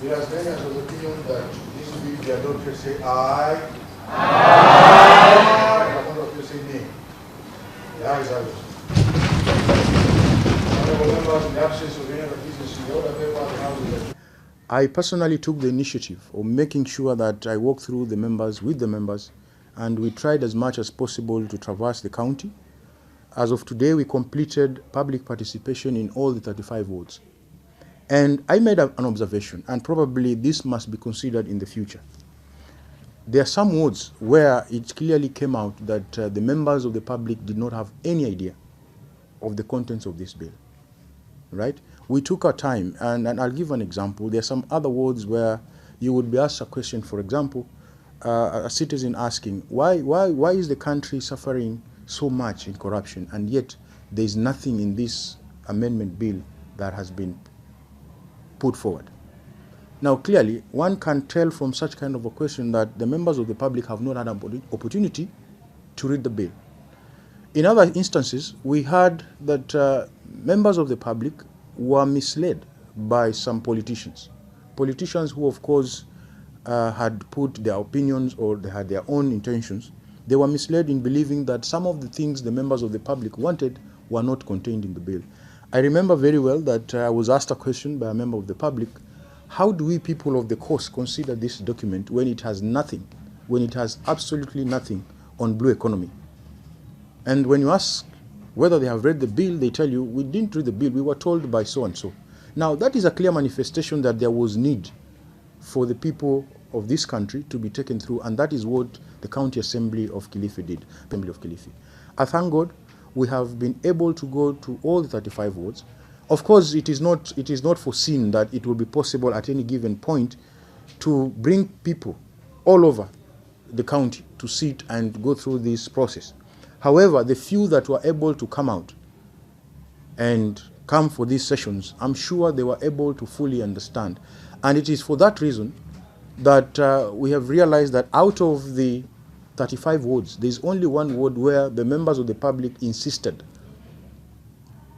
There are many of the opinion that this bill, the adopted say aye. Aye. And one of you say nay. The ayes have it. I personally took the initiative of making sure that I walked through the members, with the members, and we tried as much as possible to traverse the county. As of today, we completed public participation in all the 35 wards. And I made an observation, and probably this must be considered in the future. There are some wards where it clearly came out that the members of the public did not have any idea of the contents of this bill, right? We took our time, and I'll give an example. There are some other wards where you would be asked a question, for example, a citizen asking, why is the country suffering so much in corruption, and yet there is nothing in this amendment bill that has been put forward. Now, clearly, one can tell from such kind of a question that the members of the public have not had an opportunity to read the bill. In other instances, we heard that members of the public were misled by some politicians. Politicians who, of course, had put their opinions or they had their own intentions. They were misled in believing that some of the things the members of the public wanted were not contained in the bill. I remember very well that I was asked a question by a member of the public, how do we people of the coast consider this document when it has nothing, when it has absolutely nothing on blue economy? And when you ask whether they have read the bill, they tell you, we didn't read the bill, we were told by so and so. Now, that is a clear manifestation that there was need for the people of this country to be taken through, and that is what the County Assembly of Kilifi did, Assembly of Kilifi. I thank God we have been able to go to all the 35 wards. Of course, it is not foreseen that it will be possible at any given point to bring people all over the county to sit and go through this process. However, the few that were able to come out and come for these sessions, I'm sure they were able to fully understand. And it is for that reason that we have realized that out of the 35 wards, there's only one ward where the members of the public insisted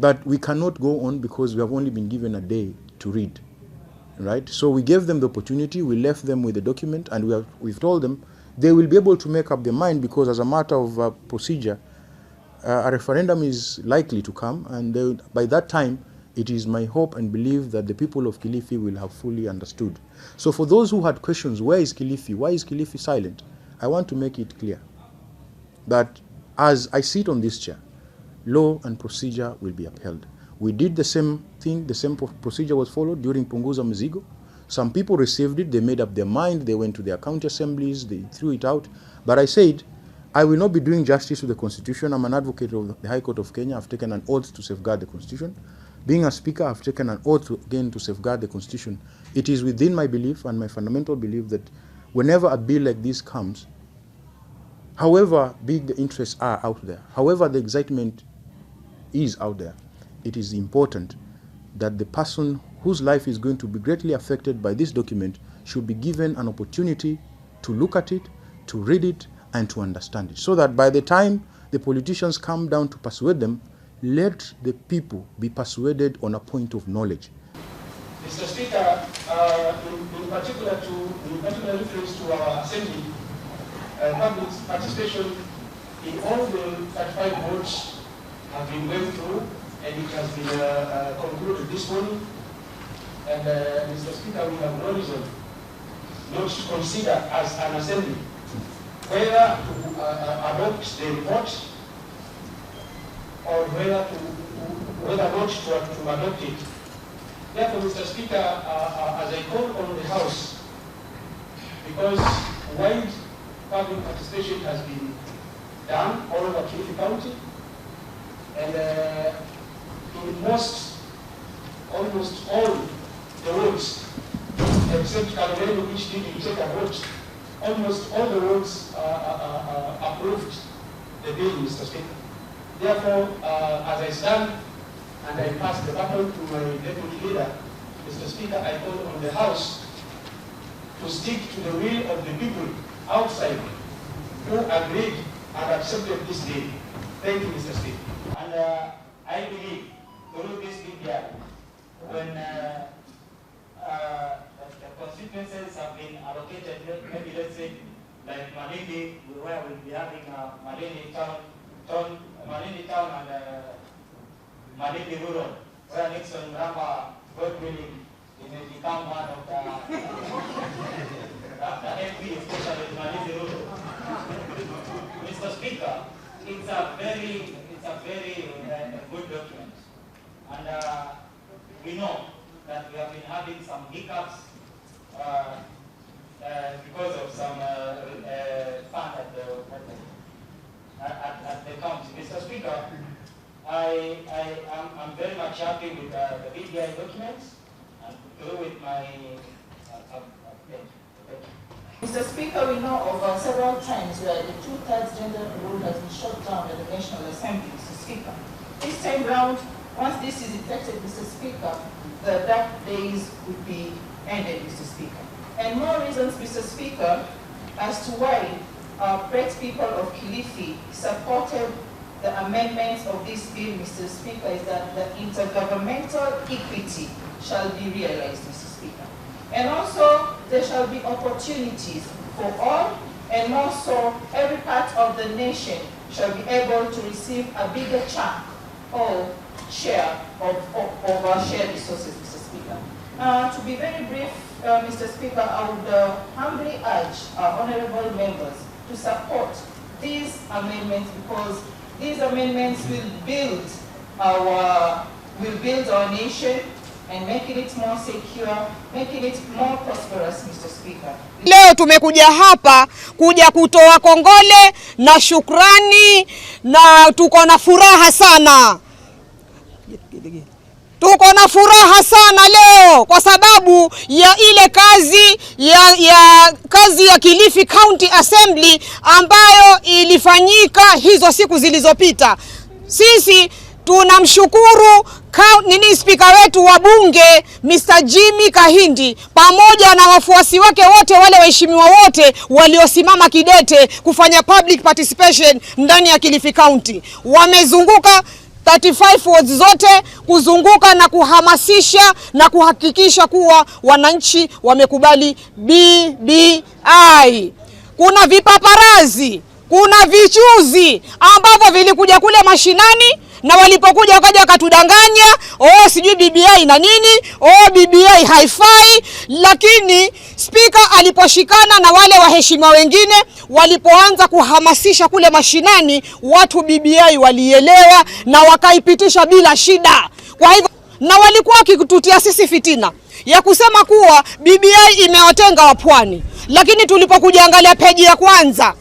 that we cannot go on because we have only been given a day to read, right? So we gave them the opportunity, we left them with the document, and we've told them they will be able to make up their mind because as a matter of procedure, a referendum is likely to come, and by that time, it is my hope and belief that the people of Kilifi will have fully understood. So for those who had questions, where is Kilifi? Why is Kilifi silent? I want to make it clear that as I sit on this chair, law and procedure will be upheld. We did the same thing, the same procedure was followed during Punguza Mzigo. Some people received it, they made up their mind, they went to their county assemblies, they threw it out. But I said, I will not be doing justice to the Constitution. I'm an advocate of the High Court of Kenya. I've taken an oath to safeguard the Constitution. Being a speaker, I've taken an oath again to safeguard the Constitution. It is within my belief and my fundamental belief that whenever a bill like this comes, however big the interests are out there, however the excitement is out there, it is important that the person whose life is going to be greatly affected by this document should be given an opportunity to look at it, to read it, and to understand it. So that by the time the politicians come down to persuade them, let the people be persuaded on a point of knowledge. Mr. Speaker, in particular reference to our assembly, public participation in all the 35 votes have been went through, and it has been concluded this morning. And Mr. Speaker, we have no reason not to consider as an assembly whether to adopt the report or whether not to adopt it. Therefore, Mr. Speaker, as I call on the House, because wide public participation has been done all over Kilifi County, and in almost all the wards, except Kaloreno, which didn't take a vote, almost all the wards approved the bill, Mr. Speaker. Therefore, as I stand and I pass the baton to my deputy leader, Mr. Speaker, I call on the House to stick to the will of the people outside who agreed and accepted this deal. Thank you, Mr. Speaker. And I believe through this media, when the constituencies have been allocated, maybe let's say, like Malindi, where we'll be having Malindi town and Malindi rural, where Nixon Rama, God willing, it may become one of the MP, especially Malindi rural. Mr. Speaker, it's a very good document, and we know that we have been having some hiccups because of some fund at the county. Mr. Speaker, I'm very much happy with the BBI documents and through with my Mr. Speaker, we know of several times where the 2/3 gender rule has been shut down at the National Assembly, Mr. Speaker. This time round, once this is effected, Mr. Speaker, the dark days would be ended, Mr. Speaker. And more reasons, Mr. Speaker, as to why our great people of Kilifi supported the amendments of this bill, Mr. Speaker, is that the intergovernmental equity shall be realized, Mr. Speaker. And also, there shall be opportunities for all, and also every part of the nation shall be able to receive a bigger chunk or share of our shared resources, Mr. Speaker. To be very brief, Mr. Speaker, I would humbly urge our honorable members to support these amendments, because these amendments will build our nation and making it more secure, making it more prosperous, Mr. Speaker. Leo tumekuja hapa kuja kutoa kongole na shukrani, na tuko na furaha sana. Tuko na furaha sana leo kwa sababu ya ile kazi ya Kilifi County Assembly ambayo ilifanyika hizo siku zilizopita. Sisi tunamshukuru spika wetu wa bunge Mr. Jimmy Kahindi pamoja na wafuasi wake wote, wale waheshimiwa wote waliosimama kidete kufanya public participation ndani ya Kilifi County. Wamezunguka 35 wards zote kuzunguka na kuhamasisha na kuhakikisha kuwa wananchi wamekubali BBI. Kuna vipaparazi, kuna vichuzi ambavyo vilikuja kule mashinani, na walipokuja wakaja wakatudanganya, sijui BBI na nini, BBI haifai. Lakini spika aliposhikana na wale waheshimiwa wengine, walipoanza kuhamasisha kule mashinani, watu BBI walielewa na wakaipitisha bila shida. Kwa hivyo, na walikuwa wakitutia sisi fitina ya kusema kuwa BBI imewatenga wapwani, lakini tulipokuja angalia peji ya kwanza,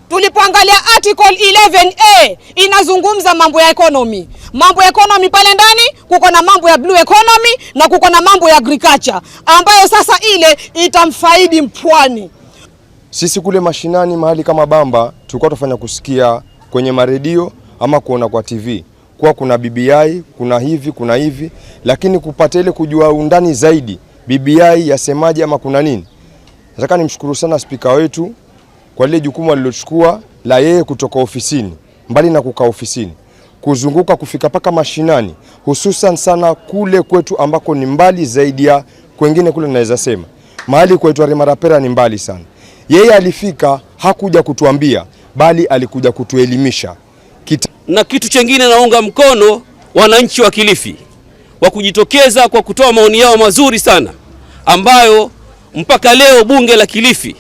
tulipoangalia article 11A inazungumza mambo ya economy. Mambo ya economy pale ndani kuko na mambo ya blue economy na kuko na mambo ya agriculture ambayo sasa ile itamfaidi mpwani. Sisi kule mashinani mahali kama Bamba tulikuwa tunafanya kusikia kwenye maredio ama kuona kwa TV kwa kuna BBI, kuna hivi, lakini kupata ile kujua undani zaidi BBI yasemaje ama kuna nini. Nataka nimshukuru sana spika wetu kwa ile jukumu alilochukua la yeye kutoka ofisini, mbali na kukaa ofisini, kuzunguka kufika paka mashinani, hususan sana kule kwetu ambako ni mbali zaidi ya kwengine kule naweza sema. Mahali kwetu Arimarapera ni mbali sana. Yeye alifika hakuja kutuambia, bali alikuja kutuelimisha. Na kitu chengine, naunga mkono wananchi wa Kilifi wa kujitokeza kwa kutoa maoni yao mazuri sana, ambayo mpaka leo bunge la Kilifi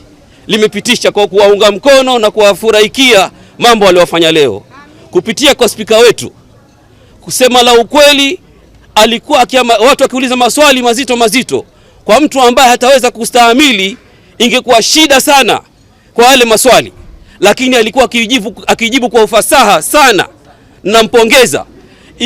limepitisha kwa kuwaunga mkono na kuwafurahikia mambo aliyofanya leo kupitia kwa spika wetu. Kusema la ukweli, alikuwa watu wakiuliza maswali mazito kwa mtu ambaye hataweza kustahimili, ingekuwa shida sana kwa wale maswali, lakini alikuwa akijibu kwa ufasaha sana. Nampongeza.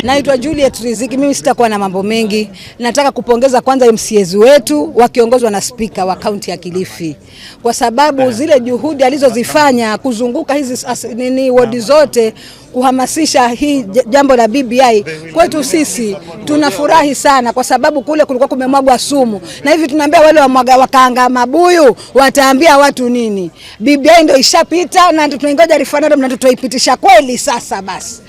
Naitwa Juliet Riziki. Mimi sitakuwa na mambo mengi. Nataka kupongeza kwanza MCAs wetu wakiongozwa na spika wa kaunti ya Kilifi, kwa sababu zile juhudi alizozifanya kuzunguka hizi wadi zote kuhamasisha hii jambo la BBI, kwetu sisi tunafurahi sana, kwa sababu kule kulikuwa kumemwagwa sumu, na hivi tunaambia wale wakaanga mabuyu wataambia watu nini? BBI ndio ishapita na tunaingoja referendum na tutaipitisha kweli sasa basi.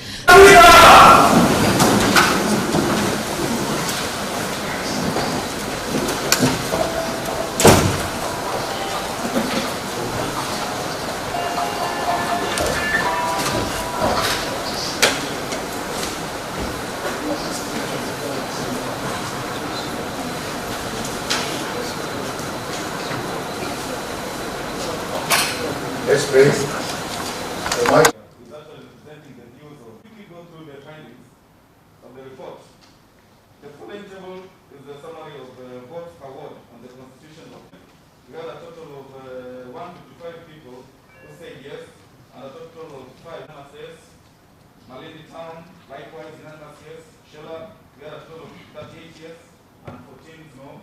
Malindi Town, likewise unanimous yes. Shela, we had a total of 38 yes and 14 no.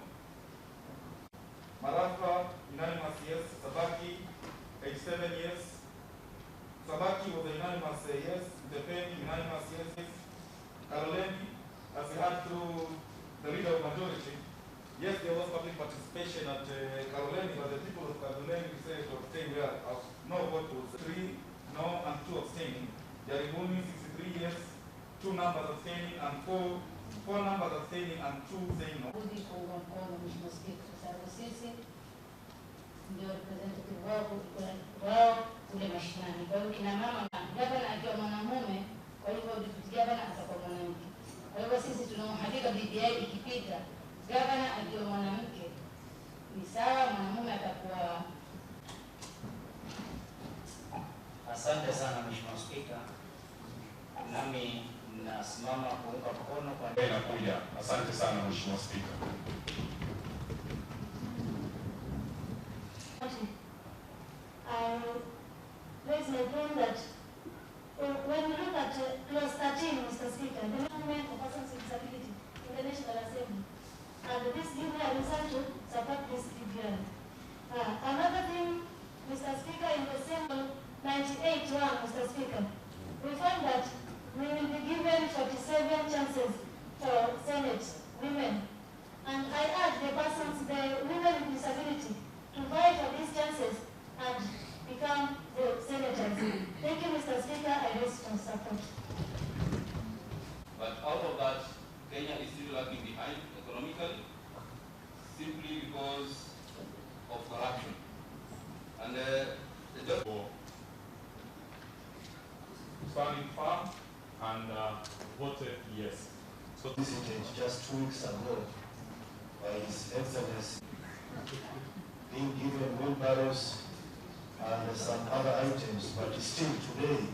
Marafa, unanimous yes. Sabaki, 87 yes. Sabaki was a unanimous yes. Depeni, unanimous yes. Karoleni, as we had through the leader of majority, yes, there was public participation at Karoleni, but the people of Karoleni decided to abstain where no vote was 3 no and 2 abstaining. Jaribuni 63 yes, 2 numbers abstaining and 4 numbers abstaining and 2 saying no. Ndio representative wao kule mashinani. Kwa hiyo kina mama gavana akiwa mwanamume, kwa hivyo gavana atakuwa mwanamke. Kwa hivyo sisi tuna uhakika BBI ikipita, gavana akiwa mwanamke ni sawa, mwanamume atakuwa. Asante sana Mheshimiwa Spika. Nami nasimama kuunga mkono kwa inakuja. Asante sana Mheshimiwa Spika. Raise my point that when we look at clause 13, Mr. Speaker, the movement for persons with disability in the National Assembly, and this BBI are research to support this BBI. Another thing, Mr. Speaker, in the same 98-1, Mr. Speaker, we find that we will be given 47 chances for Senate women, and I urge the persons, the women with disability, to vie for these chances and become the senators. Thank you, Mr. Speaker. I raise my support. But out of that, Kenya is still lagging behind economically, simply because of corruption. And the job for Standing firm and voted yes. So visited just 2 weeks ago by His Excellency, being given wheelbarrows and some other items, but still today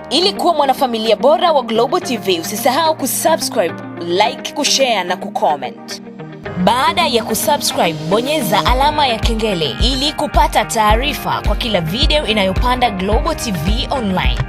Ili kuwa mwanafamilia bora wa Global TV, usisahau kusubscribe, like, kushare na kucomment. Baada ya kusubscribe, bonyeza alama ya kengele ili kupata taarifa kwa kila video inayopanda Global TV Online.